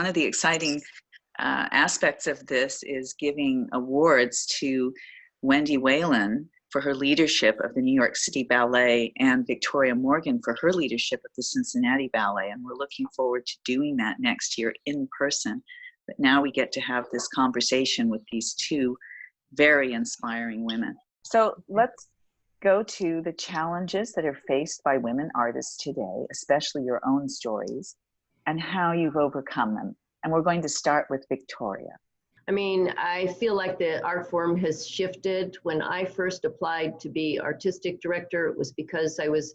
one of the exciting aspects of this is giving awards to Wendy Whelan for her leadership of the New York City Ballet and Victoria Morgan for her leadership of the Cincinnati Ballet. And we're looking forward to doing that next year in person. But now we get to have this conversation with these two very inspiring women. So let's go to the challenges that are faced by women artists today, especially your own stories, and how you've overcome them. And we're going to start with Victoria. I mean, I feel like the art form has shifted. When I first applied to be artistic director, it was because I was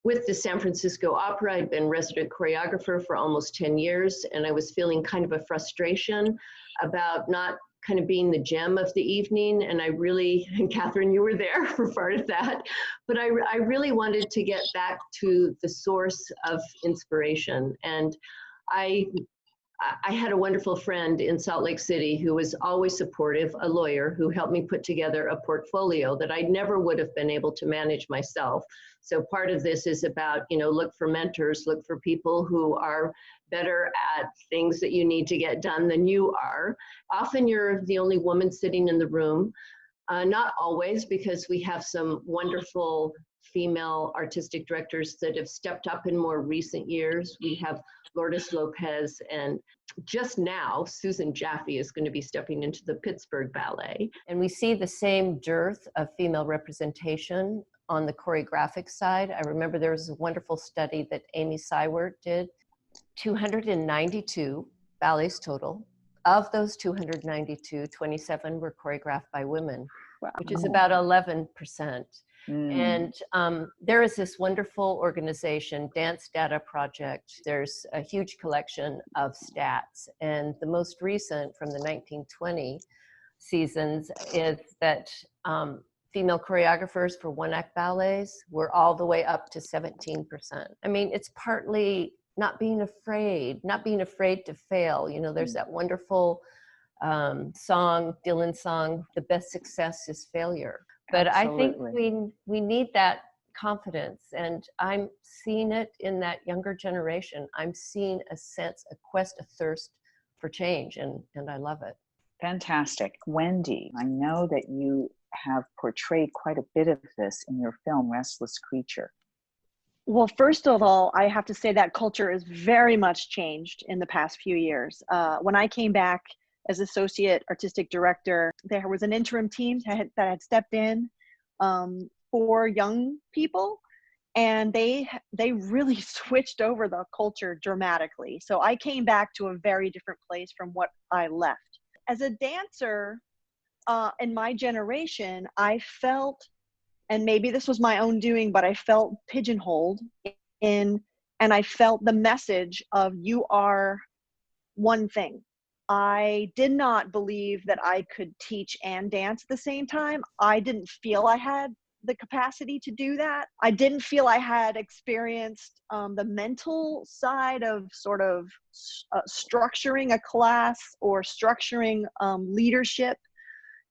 with the San Francisco Opera. I'd been resident choreographer for almost 10 years, and I was feeling kind of a frustration about not kind of being the gem of the evening. And I really, and Kathryn, you were there for part of that, but I really wanted to get back to the source of inspiration. And I had a wonderful friend in Salt Lake City who was always supportive, a lawyer who helped me put together a portfolio that I never would have been able to manage myself. So part of this is about, you know, look for mentors, look for people who are better at things that you need to get done than you are. Often you're the only woman sitting in the room. Not always, because we have some wonderful female artistic directors that have stepped up in more recent years. We have Lourdes Lopez, and just now, Susan Jaffe is going to be stepping into the Pittsburgh Ballet. And we see the same dearth of female representation on the choreographic side. I remember there was a wonderful study that Amy Seiwert did, 292 ballets total. Of those 292, 27 were choreographed by women, wow, which is about 11%. And there is this wonderful organization, Dance Data Project. There's a huge collection of stats. And the most recent from the 1920 seasons is that female choreographers for one-act ballets were all the way up to 17%. I mean, it's partly not being afraid to fail. You know, there's that wonderful song, Dylan's song, "The best success is failure." But absolutely. I think we need that confidence, and I'm seeing it in that younger generation. I'm seeing a sense, a quest, a thirst for change, and I love it. Fantastic. Wendy, I know that you have portrayed quite a bit of this in your film, Restless Creature. Well, first of all, I have to say that culture is very much changed in the past few years. When I came back as associate artistic director, there was an interim team that had stepped in for young people, and they really switched over the culture dramatically. So I came back to a very different place from what I left. As a dancer in my generation, I felt, and maybe this was my own doing, but I felt pigeonholed and I felt the message of you are one thing. I did not believe that I could teach and dance at the same time. I didn't feel I had the capacity to do that. I didn't feel I had experienced the mental side of sort of structuring a class or structuring leadership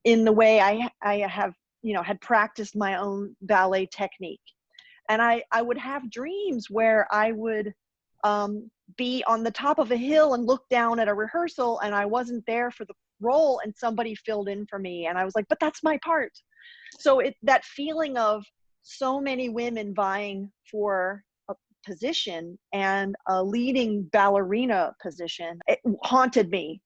in the way I have, you know, had practiced my own ballet technique. And I would have dreams where I would be on the top of a hill and look down at a rehearsal, and I wasn't there for the role, and somebody filled in for me, and I was like, but that's my part. So that feeling of so many women vying for a position and a leading ballerina position, it haunted me.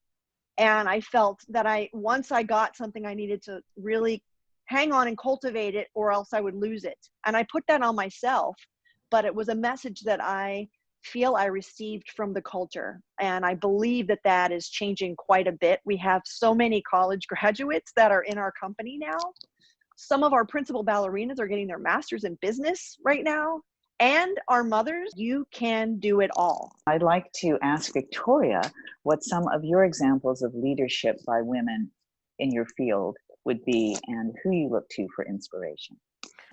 And I felt that once I got something, I needed to really hang on and cultivate it, or else I would lose it. And I put that on myself, but it was a message that I feel I received from the culture. And I believe that that is changing quite a bit. We have so many college graduates that are in our company now. Some of our principal ballerinas are getting their masters in business right now. And our mothers, you can do it all. I'd like to ask Victoria what some of your examples of leadership by women in your field would be, and who you look to for inspiration.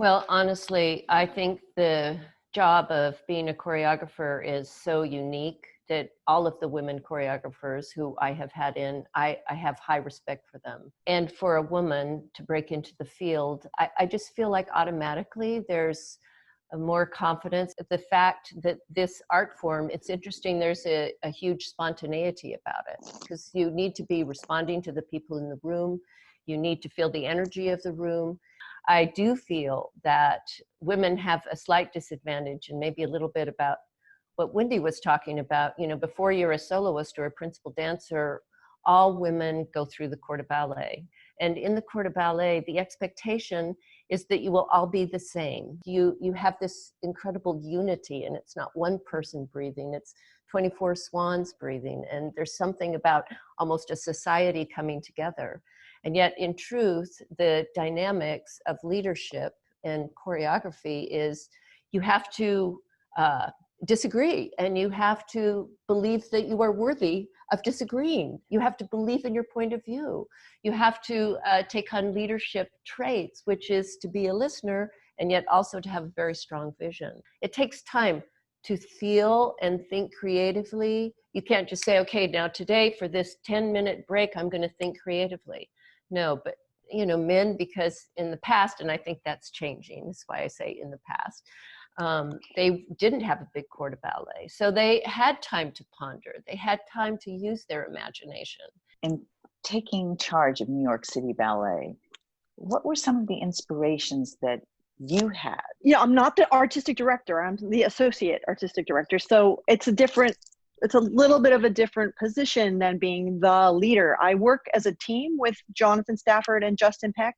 Well, honestly, I think the job of being a choreographer is so unique that all of the women choreographers who I have had in, I have high respect for them. And for a woman to break into the field, I just feel like automatically there's more confidence. The fact that this art form, it's interesting, there's a huge spontaneity about it, because you need to be responding to the people in the room. You need to feel the energy of the room. I do feel that women have a slight disadvantage, and maybe a little bit about what Wendy was talking about. You know, before you're a soloist or a principal dancer, all women go through the corps de ballet. And in the corps de ballet, the expectation is that you will all be the same. You have this incredible unity, and it's not one person breathing, it's 24 swans breathing. And there's something about almost a society coming together. And yet, in truth, the dynamics of leadership and choreography is you have to disagree, and you have to believe that you are worthy of disagreeing. You have to believe in your point of view. You have to take on leadership traits, which is to be a listener and yet also to have a very strong vision. It takes time to feel and think creatively. You can't just say, okay, now today for this 10-minute break, I'm going to think creatively. No, but you know, men, because in the past, and I think that's changing, that's why I say in the past, they didn't have a big corps de ballet. So they had time to ponder. They had time to use their imagination. In taking charge of New York City Ballet, what were some of the inspirations that you had? Yeah, I'm not the artistic director. I'm the associate artistic director. So it's a little bit of a different position than being the leader. I work as a team with Jonathan Stafford and Justin Peck.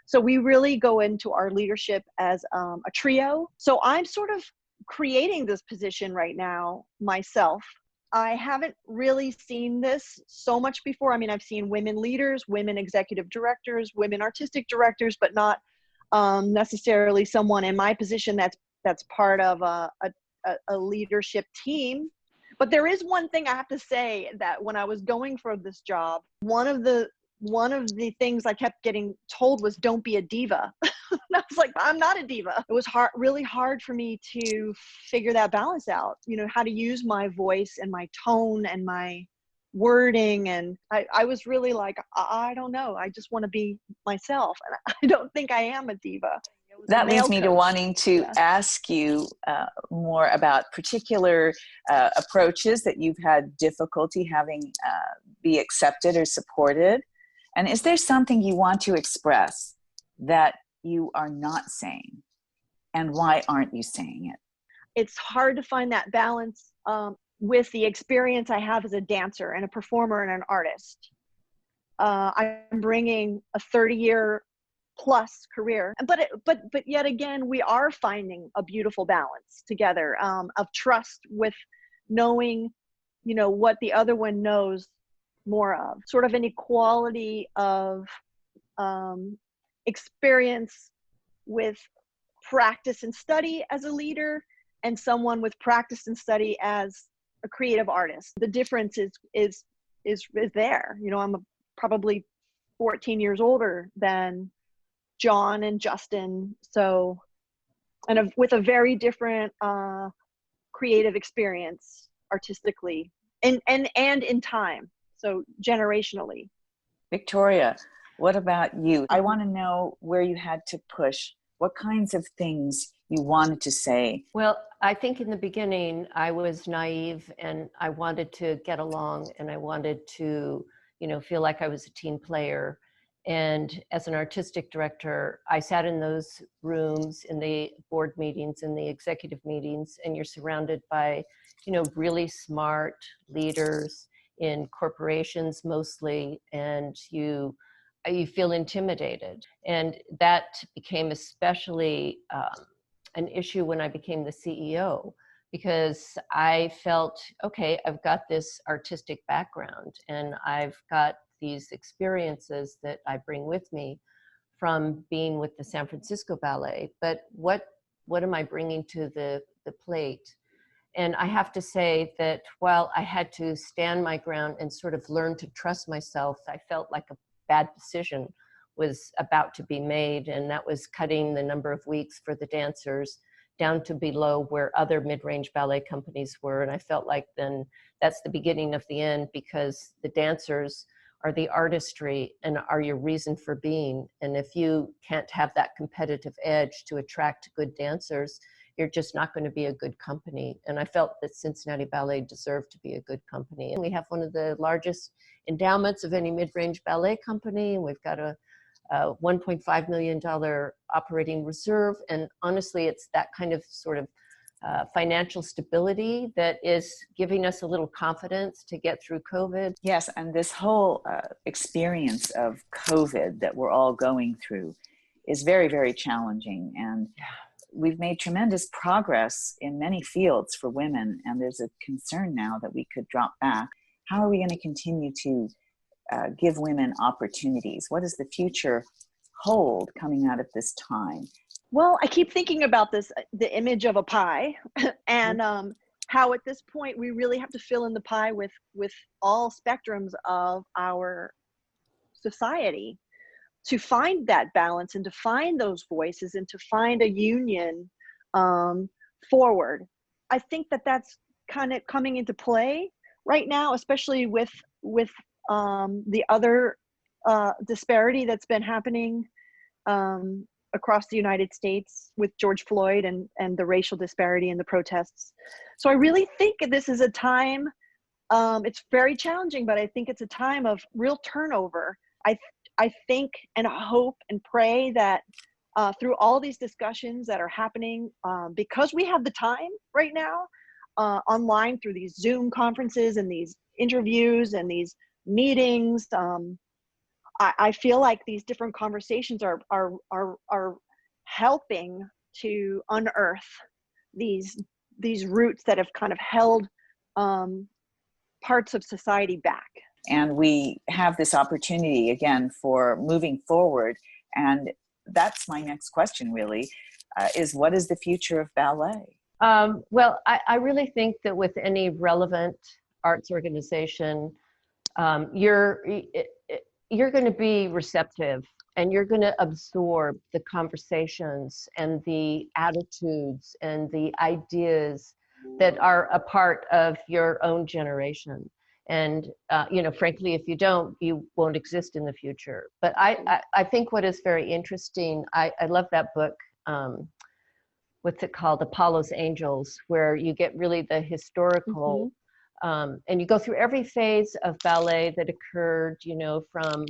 So we really go into our leadership as a trio. So I'm sort of creating this position right now myself. I haven't really seen this so much before. I mean, I've seen women leaders, women executive directors, women artistic directors, but not necessarily someone in my position that's part of a leadership team. But there is one thing I have to say, that when I was going for this job, one of the things I kept getting told was, don't be a diva. And I was like, I'm not a diva. It was really hard for me to figure that balance out, you know, how to use my voice and my tone and my wording. And I was really like, I don't know. I just want to be myself. And I don't think I am a diva. That leads me to wanting to ask you more about particular approaches that you've had difficulty having be accepted or supported. And is there something you want to express that you are not saying? And why aren't you saying it? It's hard to find that balance with the experience I have as a dancer and a performer and an artist. I'm bringing a 30-year plus career, but yet again, we are finding a beautiful balance together of trust, with knowing, you know, what the other one knows more of, sort of an equality of experience with practice and study as a leader, and someone with practice and study as a creative artist. The difference is there. You know, I'm probably 14 years older than John and Justin, so, and with a very different creative experience artistically and in time, so generationally. Victoria, what about you? I want to know where you had to push, what kinds of things you wanted to say. Well, I think in the beginning I was naive, and I wanted to get along, and I wanted to, you know, feel like I was a team player. And as an artistic director, I sat in those rooms, in the board meetings, in the executive meetings, and you're surrounded by, you know, really smart leaders in corporations mostly, and you feel intimidated. And that became especially an issue when I became the CEO, because I felt, okay, I've got this artistic background, and I've got these experiences that I bring with me from being with the San Francisco Ballet, but what am I bringing to the plate? And I have to say that while I had to stand my ground and sort of learn to trust myself, I felt like a bad decision was about to be made, and that was cutting the number of weeks for the dancers down to below where other mid-range ballet companies were. And I felt like then that's the beginning of the end, because the dancers are the artistry and are your reason for being. And if you can't have that competitive edge to attract good dancers, you're just not going to be a good company. And I felt that Cincinnati Ballet deserved to be a good company. And we have one of the largest endowments of any mid-range ballet company. And we've got a $1.5 million operating reserve. And honestly, it's that kind of sort of financial stability that is giving us a little confidence to get through COVID. Yes, and this whole experience of COVID that we're all going through is very, very challenging. And we've made tremendous progress in many fields for women, and there's a concern now that we could drop back. How are we going to continue to give women opportunities? What does the future hold coming out of this time? Well, I keep thinking about this, the image of a pie, and how at this point we really have to fill in the pie with all spectrums of our society to find that balance and to find those voices and to find a union forward. I think that that's kind of coming into play right now, especially with the other disparity that's been happening across the United States with George Floyd and the racial disparity and the protests. So I really think this is a time, it's very challenging, but I think it's a time of real turnover. I think and hope and pray that through all these discussions that are happening, because we have the time right now online through these Zoom conferences and these interviews and these meetings, I feel like these different conversations are helping to unearth these roots that have kind of held parts of society back. And we have this opportunity again for moving forward. And that's my next question really, is what is the future of ballet? Well, I really think that with any relevant arts organization, you're going to be receptive and you're going to absorb the conversations and the attitudes and the ideas that are a part of your own generation. And, frankly, if you don't, you won't exist in the future. But I think what is very interesting, I love that book, what's it called? Apollo's Angels, where you get really the historical, and you go through every phase of ballet that occurred, from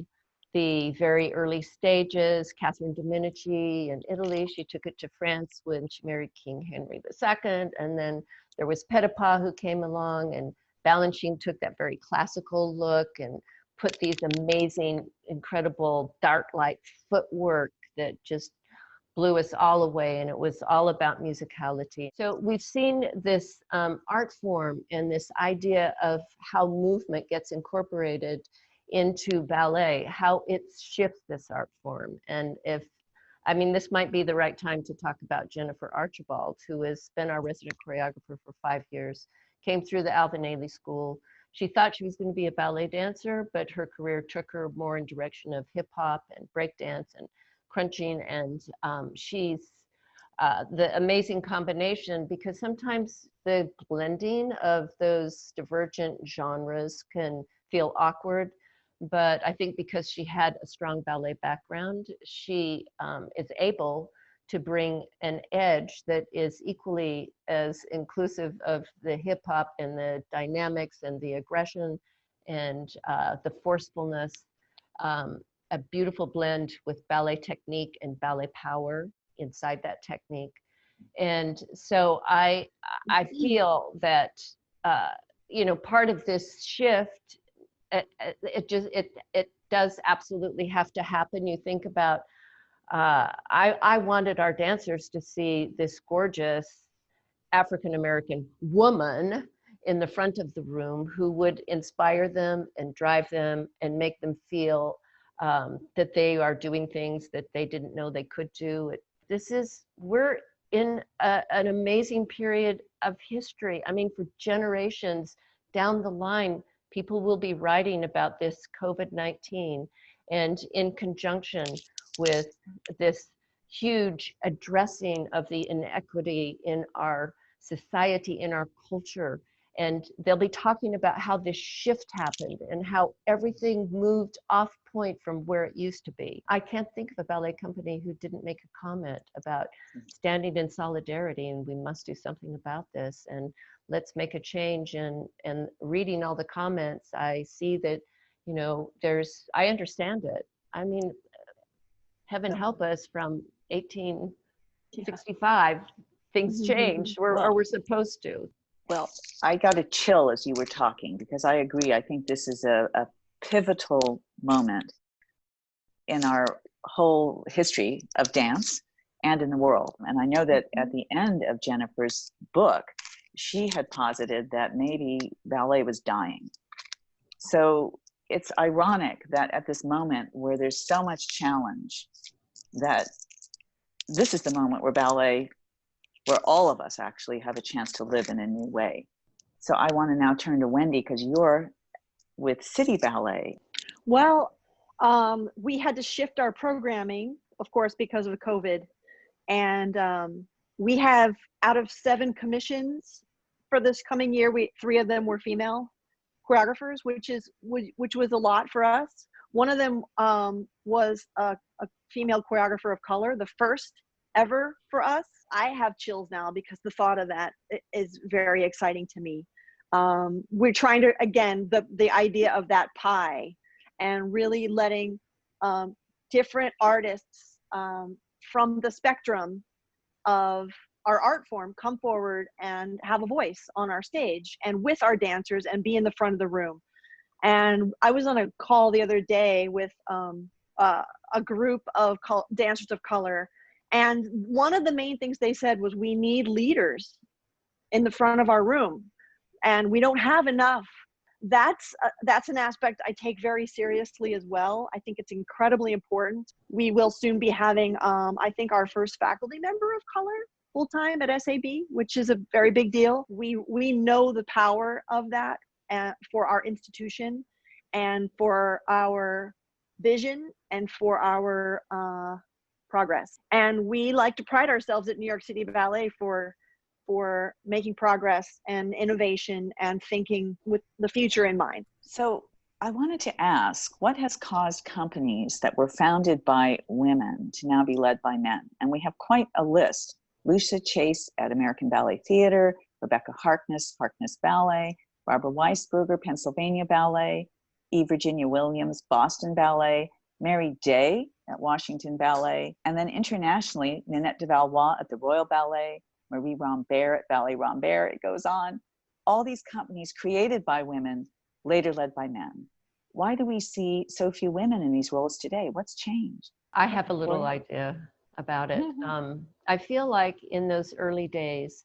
the very early stages. Catherine Domenici in Italy, she took it to France when she married King Henry II. And then there was Petipa who came along, and Balanchine took that very classical look and put these amazing, incredible dark light footwork that just blew us all away, and it was all about musicality. So we've seen this art form and this idea of how movement gets incorporated into ballet, how it shifts this art form. And this might be the right time to talk about Jennifer Archibald, who has been our resident choreographer for 5 years, came through the Alvin Ailey School. She thought she was going to be a ballet dancer, but her career took her more in direction of hip hop and breakdance and crunching. And she's the amazing combination, because sometimes the blending of those divergent genres can feel awkward. But I think because she had a strong ballet background, she is able to bring an edge that is equally as inclusive of the hip hop and the dynamics and the aggression and the forcefulness, a beautiful blend with ballet technique and ballet power inside that technique. And so I feel that, part of this shift, it does absolutely have to happen. You think about, I wanted our dancers to see this gorgeous African-American woman in the front of the room who would inspire them and drive them and make them feel that they are doing things that they didn't know they could do. We're in an amazing period of history. For generations down the line, people will be writing about this COVID-19, and in conjunction with this huge addressing of the inequity in our society, in our culture, And they'll be talking about how this shift happened and how everything moved off point from where it used to be. I can't think of a ballet company who didn't make a comment about standing in solidarity and we must do something about this and let's make a change. And reading all the comments, I see that, you know, I understand it. I mean, heaven help us, from 1865, things changed, or we're supposed to. Well, I got a chill as you were talking, because I agree. I think this is a pivotal moment in our whole history of dance and in the world. And I know that at the end of Jennifer's book, she had posited that maybe ballet was dying. So it's ironic that at this moment where there's so much challenge, that this is the moment where ballet, where all of us actually have a chance to live in a new way. So I want to now turn to Wendy, because you're with City Ballet. Well, we had to shift our programming, of course, because of COVID. And we have, out of 7 commissions for this coming year, 3 of them were female choreographers, which was a lot for us. One of them was a female choreographer of color, the first ever for us. I have chills now because the thought of that is very exciting to me. We're trying to, again, the idea of that pie, and really letting different artists from the spectrum of our art form come forward and have a voice on our stage and with our dancers and be in the front of the room. And I was on a call the other day with a group of dancers of color. And one of the main things they said was, we need leaders in the front of our room, and we don't have enough. That's an aspect I take very seriously as well. I think it's incredibly important. We will soon be having, I think, our first faculty member of color full-time at SAB, which is a very big deal. We know the power of that for our institution and for our vision and for our progress. And we like to pride ourselves at New York City Ballet for making progress and innovation and thinking with the future in mind. So I wanted to ask, what has caused companies that were founded by women to now be led by men? And we have quite a list. Lucia Chase at American Ballet Theater, Rebecca Harkness, Harkness Ballet, Barbara Weisberger, Pennsylvania Ballet, E. Virginia Williams, Boston Ballet, Mary Day at Washington Ballet, and then internationally, Ninette de Valois at the Royal Ballet, Marie Rambert at Ballet Rambert, it goes on. All these companies created by women, later led by men. Why do we see so few women in these roles today? What's changed? I have a little idea about it. I feel like in those early days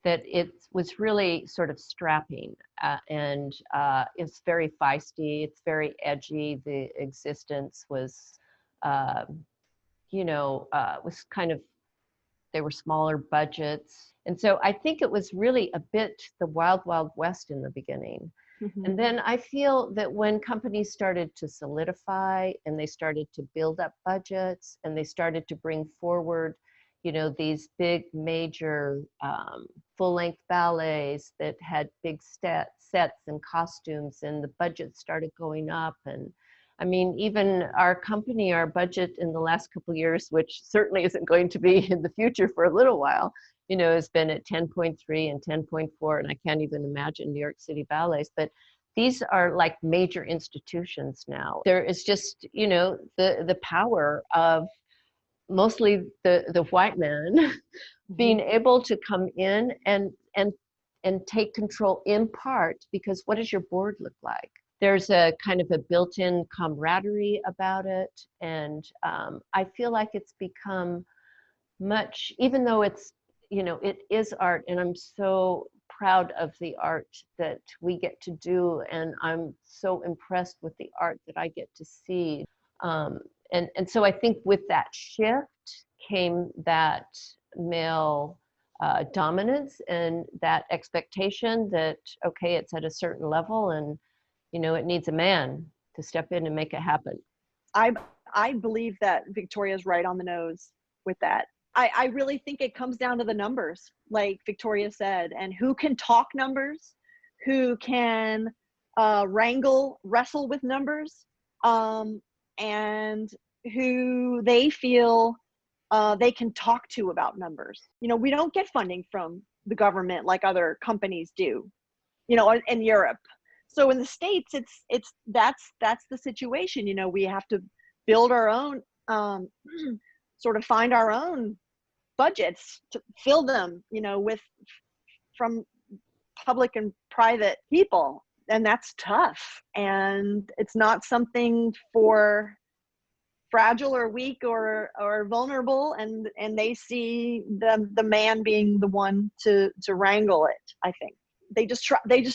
that it was really sort of strapping and it's very feisty, it's very edgy. The existence was, was kind of, they were smaller budgets. And so I think it was really a bit the wild, wild west in the beginning. And then I feel that when companies started to solidify and they started to build up budgets and they started to bring forward, these big major full-length ballets that had big sets and costumes, and the budget started going up. And I mean, even our company, our budget in the last couple of years, which certainly isn't going to be in the future for a little while, has been at 10.3 and 10.4, and I can't even imagine New York City ballets, but these are like major institutions now. There is just, the power of mostly the white man being able to come in and take control in part, because what does your board look like? There's a kind of a built-in camaraderie about it. And I feel like it's become much, even though it's, it is art, and I'm so proud of the art that we get to do, and I'm so impressed with the art that I get to see. And so I think with that shift came that male dominance and that expectation that, okay, it's at a certain level and, it needs a man to step in and make it happen. I believe that Victoria's right on the nose with that. I really think it comes down to the numbers, like Victoria said, and who can talk numbers, who can wrestle with numbers, and who they feel they can talk to about numbers. You know, we don't get funding from the government like other companies do, you know, in Europe. So in the States, that's the situation. You know, we have to build our own, sort of find our own budgets to fill them, you know, from public and private people. And that's tough. And it's not something for fragile or weak or vulnerable, and they see the man being the one to wrangle it. I think they just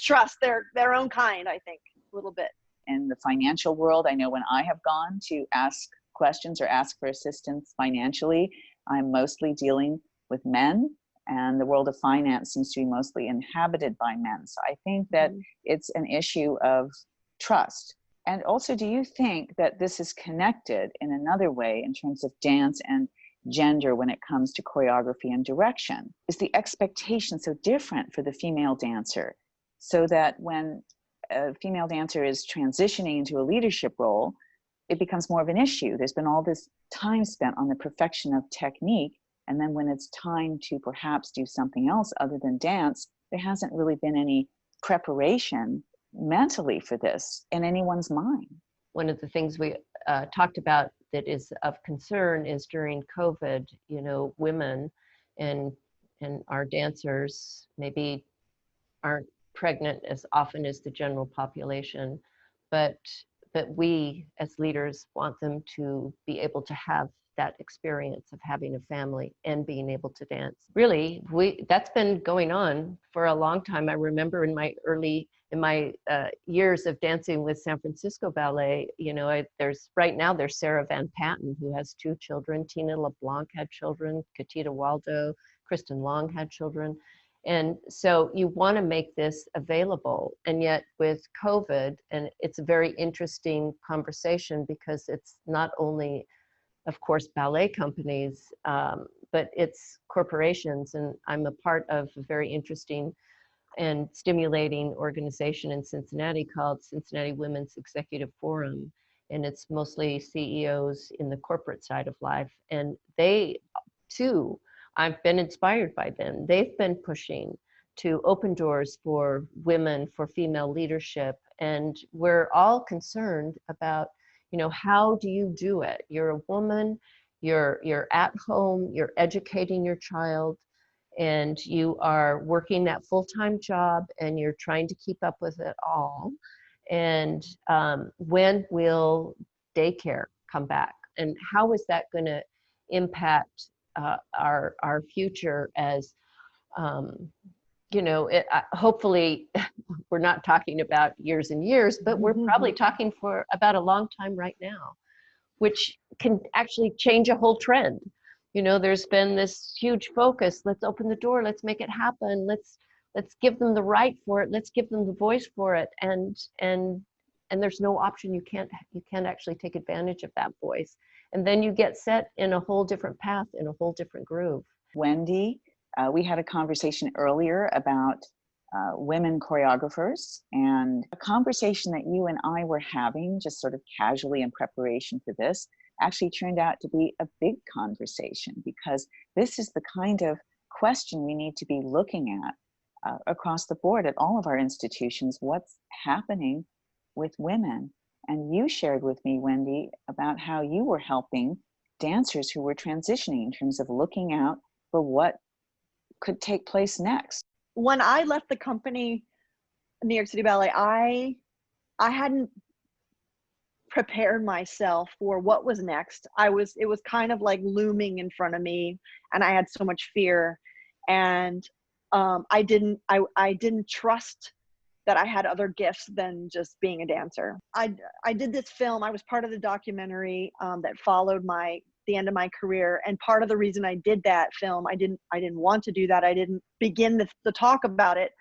trust their own kind, I think, a little bit. In the financial world, I know when I have gone to ask questions or ask for assistance financially, I'm mostly dealing with men, and the world of finance seems to be mostly inhabited by men. So I think that it's an issue of trust. And also, do you think that this is connected in another way in terms of dance and gender when it comes to choreography and direction? Is the expectation so different for the female dancer, so that when a female dancer is transitioning into a leadership role, it becomes more of an issue? There's been all this time spent on the perfection of technique, and then when it's time to perhaps do something else other than dance, there hasn't really been any preparation mentally for this in anyone's mind. One of the things we talked about that is of concern is during COVID, you know, women and our dancers maybe aren't pregnant as often as the general population, but we as leaders want them to be able to have that experience of having a family and being able to dance. Really, that's been going on for a long time. I remember in my years of dancing with San Francisco Ballet, you know, there's Sarah Van Patten, who has 2 children. Tina LeBlanc had children. Katita Waldo, Kristen Long had children. And so you want to make this available. And yet with COVID, and it's a very interesting conversation because it's not only, of course, ballet companies, but it's corporations. And I'm a part of a very interesting and stimulating organization in Cincinnati called Cincinnati Women's Executive Forum. And it's mostly CEOs in the corporate side of life. And they too, I've been inspired by them. They've been pushing to open doors for women, for female leadership. And we're all concerned about, you know, how do you do it? You're a woman, you're at home, you're educating your child, and you are working that full-time job, and you're trying to keep up with it all. And when will daycare come back? And how is that going to impact our future as, you know, hopefully we're not talking about years and years, but we're probably talking for about a long time right now, which can actually change a whole trend. You know, there's been this huge focus. Let's open the door. Let's make it happen. Let's give them the right for it. Let's give them the voice for it. And there's no option. You can't actually take advantage of that voice. And then you get set in a whole different path, in a whole different groove. Wendy, we had a conversation earlier about women choreographers, and a conversation that you and I were having just sort of casually in preparation for this actually turned out to be a big conversation, because this is the kind of question we need to be looking at across the board at all of our institutions. What's happening with women? And you shared with me, Wendy, about how you were helping dancers who were transitioning in terms of looking out for what could take place next. When I left the company, New York City Ballet, I hadn't prepared myself for what was next. It was kind of like looming in front of me, and I had so much fear, and I didn't trust that I had other gifts than just being a dancer. I did this film. I was part of the documentary that followed the end of my career. And part of the reason I did that film, I didn't want to do that. I didn't begin the talk about it.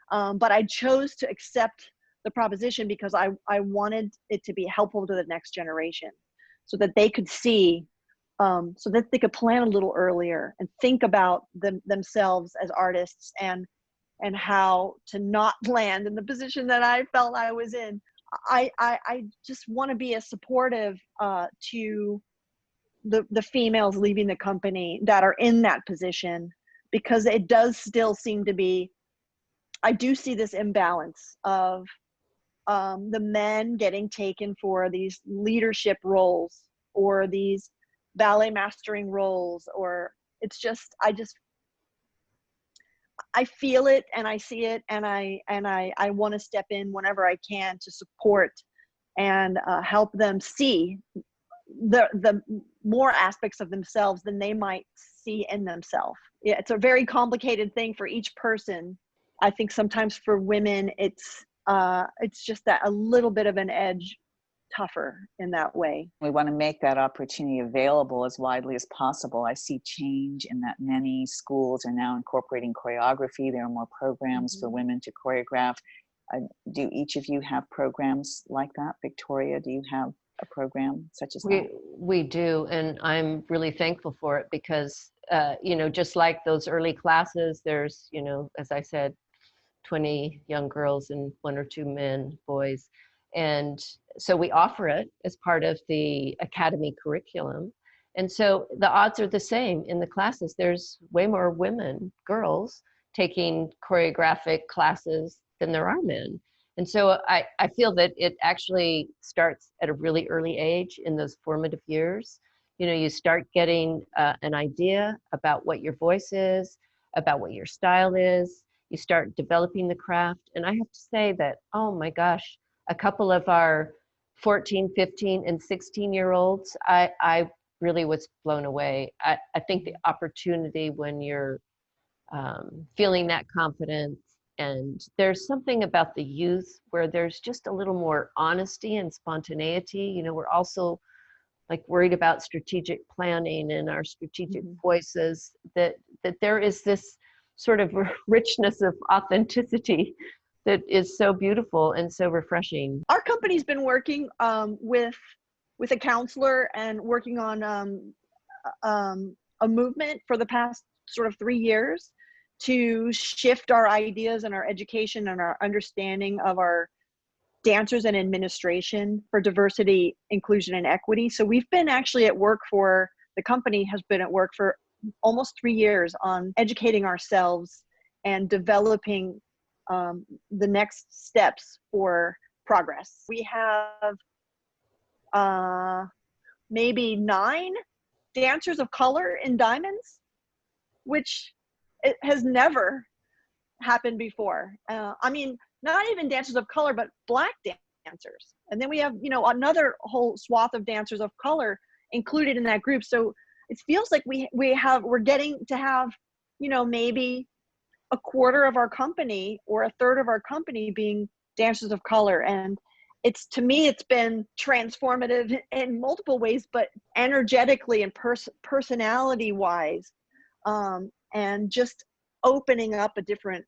But I chose to accept the proposition because I wanted it to be helpful to the next generation, so that they could see, so that they could plan a little earlier and think about themselves as artists, and and how to not land in the position that I felt I was in. I just want to be as supportive to the females leaving the company that are in that position, because it does still seem to be, I do see this imbalance of the men getting taken for these leadership roles or these ballet mastering roles, or it's just, I feel it and I see it, and I want to step in whenever I can to support and help them see the more aspects of themselves than they might see in themselves. Yeah, it's a very complicated thing for each person. I think sometimes for women, it's just that a little bit of an edge tougher in that way. We want to make that opportunity available as widely as possible. I see change in that many schools are now incorporating choreography. There are more programs for women to choreograph. Do each of you have programs like that? Victoria, do you have a program such as that? We do, and I'm really thankful for it because, you know, just like those early classes, there's, you know, as I said, 20 young girls and 1 or 2 men, boys. And so we offer it as part of the academy curriculum. And so the odds are the same in the classes. There's way more women, girls, taking choreographic classes than there are men. And so I feel that it actually starts at a really early age in those formative years. You know, you start getting an idea about what your voice is, about what your style is. You start developing the craft. And I have to say that, oh my gosh, a couple of our 14, 15, and 16-year-olds, I really was blown away. I think the opportunity when you're feeling that confidence, and there's something about the youth where there's just a little more honesty and spontaneity. You know, we're also like worried about strategic planning and our strategic voices, that there is this sort of richness of authenticity that is so beautiful and so refreshing. Our company's been working with a counselor and working on a movement for the past sort of 3 years to shift our ideas and our education and our understanding of our dancers and administration for diversity, inclusion, and equity. So we've been actually at work for, the company has been at work for almost 3 years on educating ourselves and developing the next steps for progress. We have maybe 9 dancers of color in diamonds, which it has never happened before. I mean, not even dancers of color, but Black dancers. And then we have, you know, another whole swath of dancers of color included in that group. So it feels like we're getting to have, you know, maybe a quarter of our company or a third of our company being dancers of color. And it's, to me, it's been transformative in multiple ways, but energetically and personality wise, and just opening up a different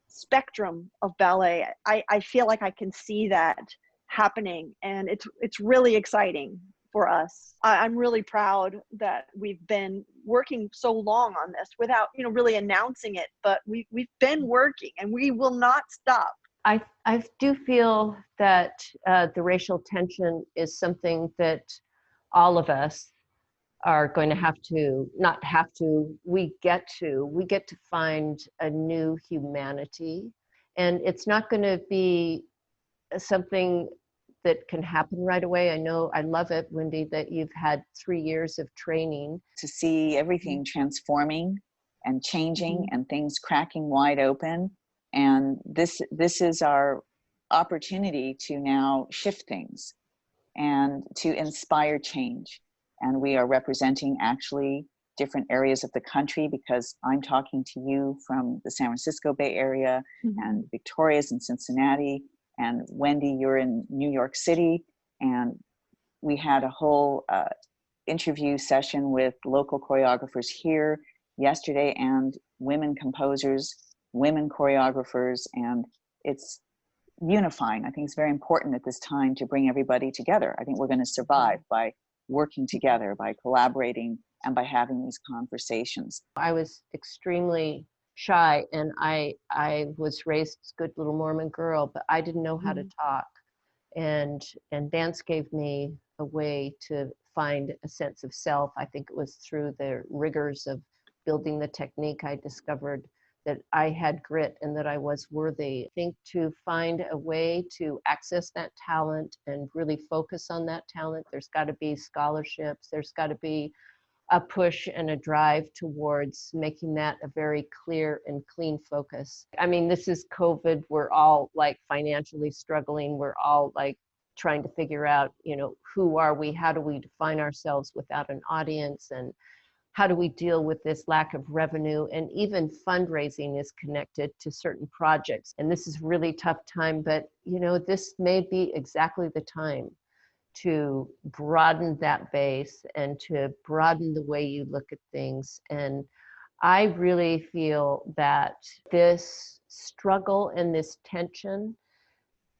spectrum of ballet. I feel like I can see that happening, and it's really exciting for us. I'm really proud that we've been working so long on this without, you know, really announcing it, but we've been working and we will not stop. I do feel that the racial tension is something that all of us are going to have to, not have to, we get to find a new humanity. And it's not going to be something that can happen right away. I know, I love it, Wendy, that you've had 3 years of training. To see everything transforming and changing and things cracking wide open. And this is our opportunity to now shift things and to inspire change. And we are representing actually different areas of the country, because I'm talking to you from the San Francisco Bay Area, and Victoria's in Cincinnati, and Wendy, you're in New York City. And we had a whole interview session with local choreographers here yesterday, and women composers, women choreographers, and it's unifying. I think it's very important at this time to bring everybody together. I think we're going to survive by working together, by collaborating, and by having these conversations. I was extremely shy, and I was raised as a good little Mormon girl, but I didn't know how to talk. And dance gave me a way to find a sense of self. I think it was through the rigors of building the technique I discovered that I had grit and that I was worthy. I think to find a way to access that talent and really focus on that talent, there's got to be scholarships, there's got to be a push and a drive towards making that a very clear and clean focus. I mean, this is COVID. We're all like financially struggling. We're all like trying to figure out, who are we? How do we define ourselves without an audience? And how do we deal with this lack of revenue? And even fundraising is connected to certain projects. And this is really tough time, but this may be exactly the time to broaden that base and to broaden the way you look at things. And I really feel that this struggle and this tension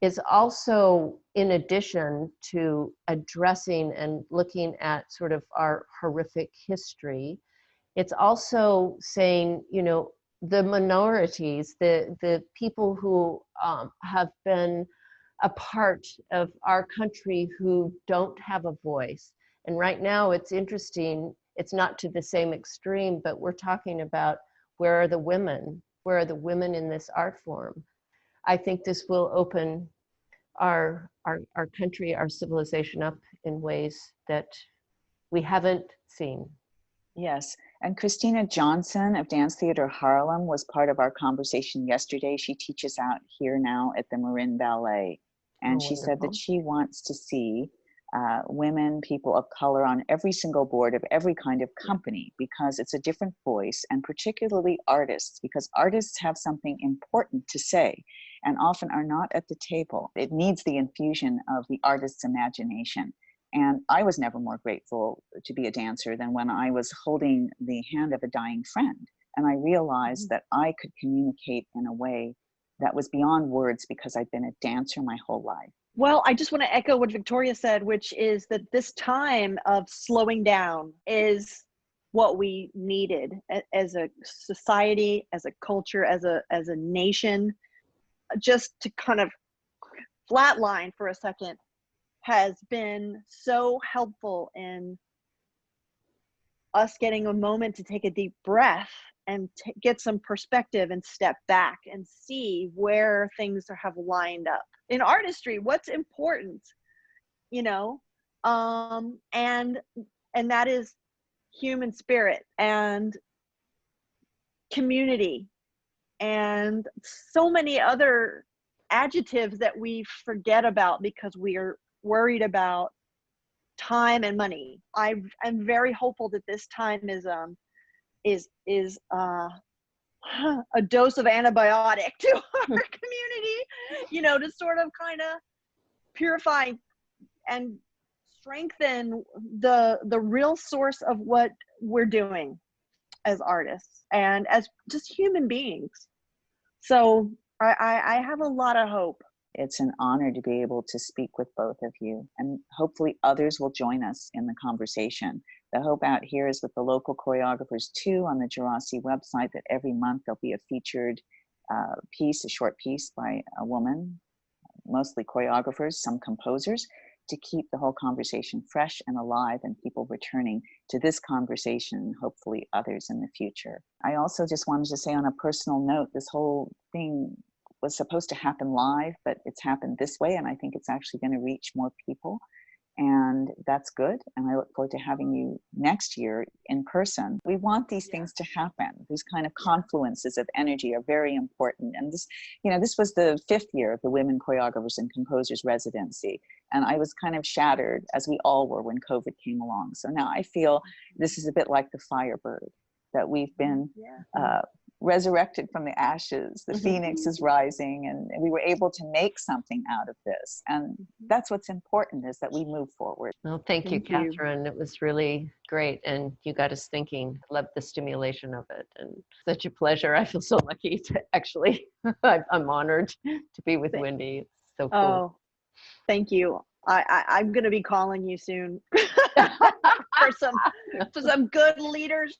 is also, in addition to addressing and looking at sort of our horrific history, it's also saying, the minorities, the people who have been a part of our country who don't have a voice. And right now it's interesting, it's not to the same extreme, but we're talking about where are the women? Where are the women in this art form? I think this will open our country, our civilization up in ways that we haven't seen. Yes, and Christina Johnson of Dance Theater Harlem was part of our conversation yesterday. She teaches out here now at the Marin Ballet. And she said that she wants to see women, people of color on every single board of every kind of company, because it's a different voice, and particularly artists, because artists have something important to say and often are not at the table. It needs the infusion of the artist's imagination. And I was never more grateful to be a dancer than when I was holding the hand of a dying friend. And I realized that I could communicate in a way that was beyond words because I'd been a dancer my whole life. Well, I just want to echo what Victoria said, which is that this time of slowing down is what we needed as a society, as a culture, as a nation. Just to kind of flatline for a second has been so helpful in us getting a moment to take a deep breath and get some perspective and step back and see where things have lined up. In artistry, what's important, and that is human spirit and community and so many other adjectives that we forget about because we are worried about time and money. I'm very hopeful that this time is a dose of antibiotic to our community, to sort of kind of purify and strengthen the real source of what we're doing as artists and as just human beings. So I have a lot of hope. It's an honor to be able to speak with both of you, and hopefully others will join us in the conversation. The hope out here is with the local choreographers too on the Djerassi website, that every month there'll be a featured piece, a short piece by a woman, mostly choreographers, some composers, to keep the whole conversation fresh and alive and people returning to this conversation and hopefully others in the future. I also just wanted to say on a personal note, this whole thing was supposed to happen live, but it's happened this way, and I think it's actually going to reach more people, and that's good. And I look forward to having you next year in person. We want these things to happen. These kind of confluences of energy are very important. And this, this was the 5th year of the Women Choreographers and Composers Residency, and I was kind of shattered, as we all were when COVID came along. So now I feel this is a bit like the Firebird, that we've been resurrected from the ashes. The phoenix is rising, and we were able to make something out of this. And that's what's important, is that we move forward. Well, thank you, Kathryn. It was really great, and you got us thinking. Loved the stimulation of it, and such a pleasure. I feel so lucky to actually, I'm honored to be with Wendy. It's so cool. Oh, thank you. I'm going to be calling you soon for some good leaderly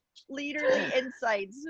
insights.